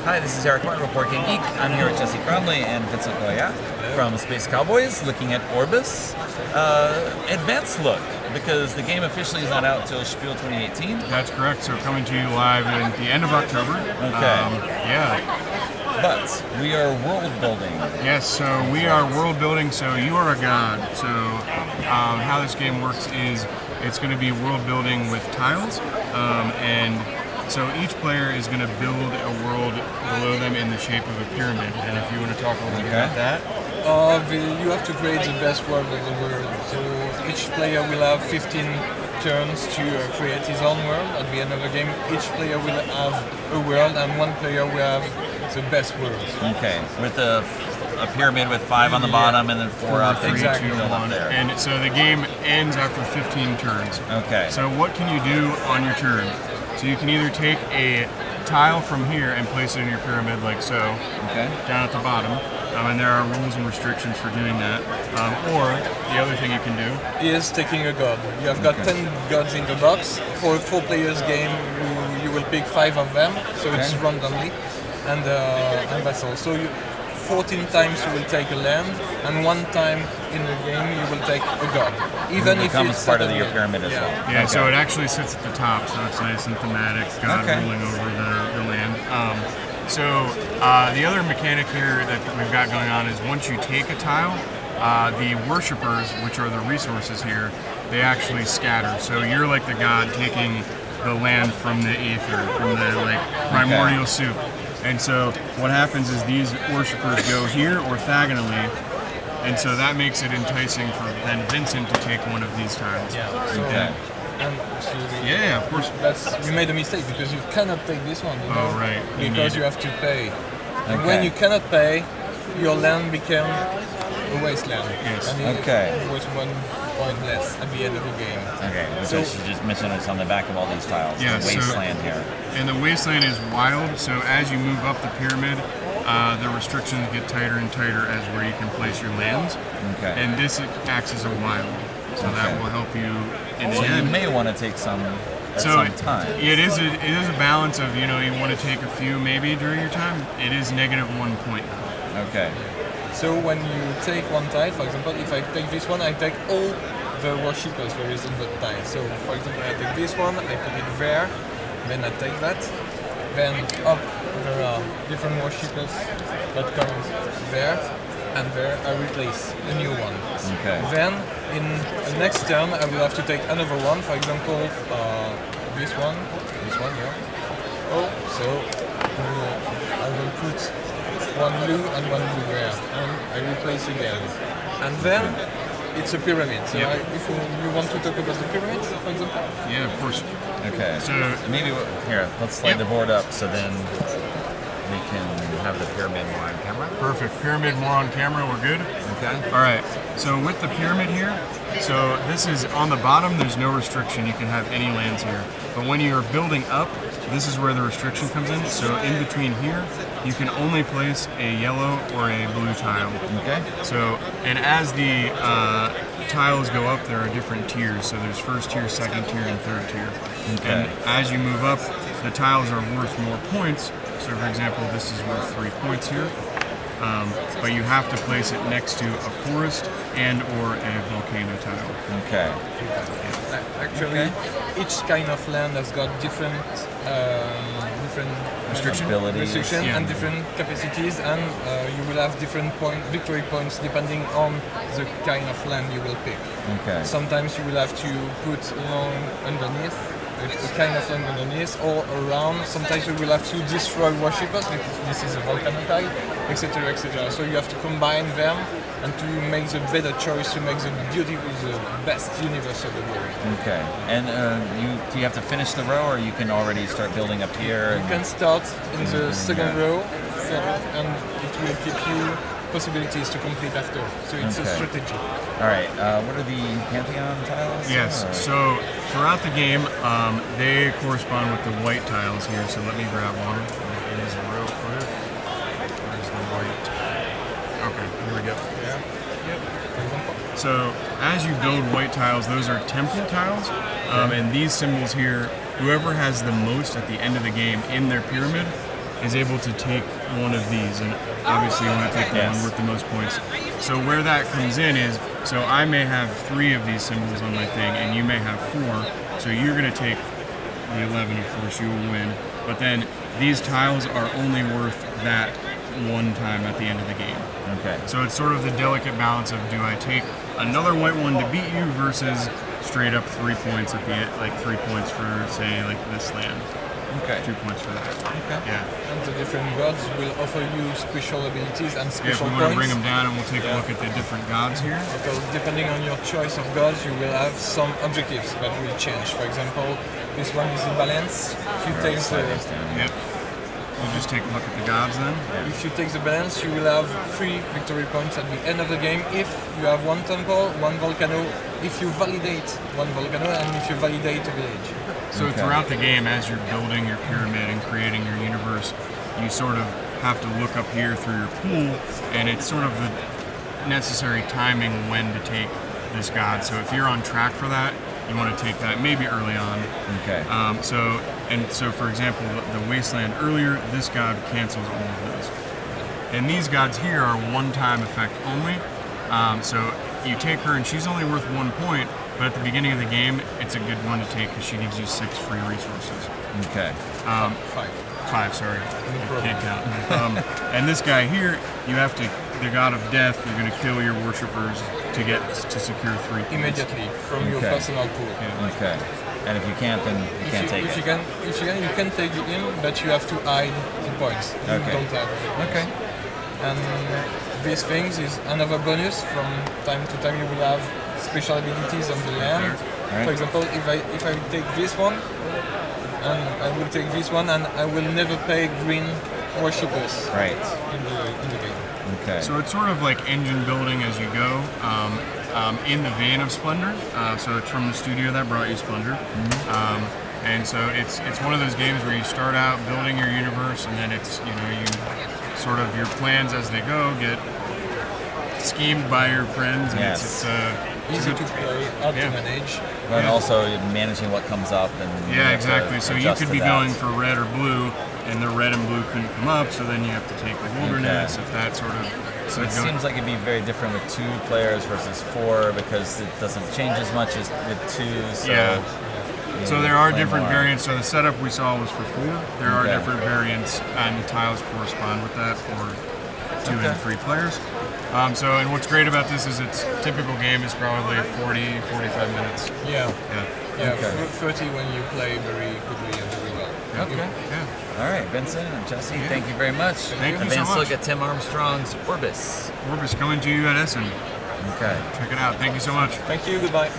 Hi, this is Eric Martin, Reporting Geek. I'm here with Jesse Cromley and Vincent Goya from Space Cowboys, looking at Orbis. Advanced look, because the game officially is not out till Spiel 2018. That's correct. So coming to you live at the end of October. Okay. Yeah. But we are world building. Yes, so we are world building, so you are a god. So how this game works is it's going to be world building with tiles, and so each player is going to build a world below them in the shape of a pyramid. And if you want to talk a little bit about that. You have to create the best world of the world. So each player will have 15 turns to create his own world. At the end of the game, each player will have a world, and one player will have the best world. Okay, with a pyramid with 5 on the bottom and then 4 up. 3, Exactly. 2, 1. And so the game ends after 15 turns. Okay. So what can you do on your turn? So you can either take a tile from here and place it in your pyramid like so, Okay. down at the bottom. And there are rules and restrictions for doing that. Or the other thing you can do Is taking a god. You have got 10 gods in the box. For a 4 players game, you will pick 5 of them, so it's randomly. And that's all. So 14 times you will take a land, and 1 time in the game you will take a god. Even It if becomes it's part of set your up- pyramid as yeah. well. Yeah, Okay. so it actually sits at the top, so it's nice and thematic, God Okay. ruling over the land. The other mechanic here that we've got going on is once you take a tile, the worshippers, which are the resources here, they actually scatter. So you're like the god taking the land from the ether, from the primordial soup. And so what happens is these worshippers go here orthogonally, and so that makes it enticing for then Vincent to take one of these tiles. Yeah. So, Okay. and actually, Yeah, of course. you made a mistake because you cannot take this one. You know? Oh, right. You Because need- you have to pay. And Okay. when you cannot pay, your land became a wasteland. Yes. And it Okay. was 1 point less at the end of the game. Okay, which So- I should just mention is on the back of all these tiles. Yeah, the so- wasteland here. And the wasteland is wild, so as you move up the pyramid, the restrictions get tighter and tighter as where you can place your lands. Okay. And this acts as a wild, so Okay. that will help you in the So you end. may want to take some at So some time. it is a balance of, you want to take a few maybe during your time. It is -1 point. Okay. So when you take one tile, for example, if I take this one, I take all the worshippers there is in the tile. So for example, I take this one, I put it there, then I take that, then up there are different worshippers that come there, and there I replace a new one. Okay. Then in the next turn I will have to take another one, for example this one, yeah. Oh, so I will put one blue and one blue there, and I replace again. And then it's a pyramid. So Yep. if you want to talk about the pyramids, for example? Yeah, of course. Okay. So maybe here, let's slide Yep. the board up so then we can have the pyramid more on camera. perfect. Pyramid more on camera. We're good. Okay. All right, so with the pyramid here, so this is on the bottom, there's no restriction, you can have any lands here. But when you're building up, this is where the restriction comes in. So in between here, you can only place a yellow or a blue tile. Okay. So, and as the tiles go up, there are different tiers. So there's first tier, second tier, and third tier. Okay. And as you move up, the tiles are worth more points. So for example, this is worth 3 points here. But you have to place it next to a forest and or a volcano tile. Okay. Actually, each kind of land has got different Abilities. Yeah. and different capacities, and you will have different victory points depending on the kind of land you will pick. Okay. Sometimes you will have to put along underneath, a kind of land underneath, or around. Sometimes you will have to destroy worshippers, because this is a volcano tile, etc., etc. So you have to combine them and to make the better choice, to make the best universe of the world. Okay. And do you have to finish the row, or you can already start building up here? You can start in the second row, and it will give you possibilities to complete after. So it's a Okay. strategy. All right. What are the Pantheon tiles? Yes, Or- so throughout the game, they correspond with the white tiles here, so let me grab one. It is real quick. Where's the white? Okay, here we go. So as you build white tiles, those are temple tiles, and these symbols here, whoever has the most at the end of the game in their pyramid is able to take one of these, and obviously you want to take the one worth the most points. So where that comes in is, so I may have 3 of these symbols on my thing, and you may have 4. So you're going to take the 11, of course, you will win. But then these tiles are only worth that one time at the end of the game. Okay. So it's sort of the delicate balance of, do I take another white one to beat you versus straight up 3 points at the end, like 3 points for, say, like this land. Okay. 2 points for that. Okay. Yeah. And the different gods will offer you special abilities and If special we want to points. bring them down, and we'll take a look at the different gods here. Because depending on your choice of gods, you will have some objectives that will change. For example, this one is the balance. If you take Yep. We'll just take a look at the gods then. if you take the balance, you will have 3 victory points at the end of the game if you have 1 temple, 1 volcano, if you validate 1 volcano, and if you validate a village. So throughout the game, as you're building your pyramid and creating your universe, you sort of have to look up here through your pool, and it's sort of the necessary timing when to take this god. So if you're on track for that, you want to take that maybe early on. Okay. So for example, the Wasteland earlier, this god cancels all of those. And these gods here are one-time effect only. So you take her, and she's only worth 1 point, but at the beginning of the game, it's a good one to take because she gives you 6 free resources. Okay. 5, sorry. I can't count. And this guy here, you have to, the god of death, you're going to kill your worshippers to secure 3 points. Immediately from your personal pool. Okay. And if you can't, then you can't take if it. you can take it in, but you have to hide the points. You Okay. don't have. Okay. And these things is another bonus. From time to time, you will have special abilities on the land. Right. For example, if I take this one, and I will take this one, and I will never pay green worshippers Right. in the game. Okay. So it's sort of like engine building as you go, in the vein of Splendor. So it's from the studio that brought you Splendor. And so it's one of those games where you start out building your universe, and then it's, you sort of your plans as they go get schemed by your friends, and Yes. Easy to play, hard to manage. But also managing what comes up and Yeah, exactly. So you adjust could to be that. going for red or blue, and the red and blue couldn't come up, so then you have to take the wilderness, if that sort of... So it seems like it'd be very different with 2 players versus 4 because it doesn't change as much as with 2. So Yeah. So there are play different more. variants. So the setup we saw was for 4. There are Okay. different variants, and the tiles correspond with that for 2 and 3 players. And what's great about this is its typical game is probably 40, 45 minutes. Yeah. Yeah. Yeah, 30 when you play very quickly and very well. Okay. Yeah. All right, Vincent and Jesse, thank you very much. Thank you so Advanced much. look at Tim Armstrong's Orbis. Orbis coming to you at Essen. Okay. Check it out. Thank you so much. Thank you, goodbye.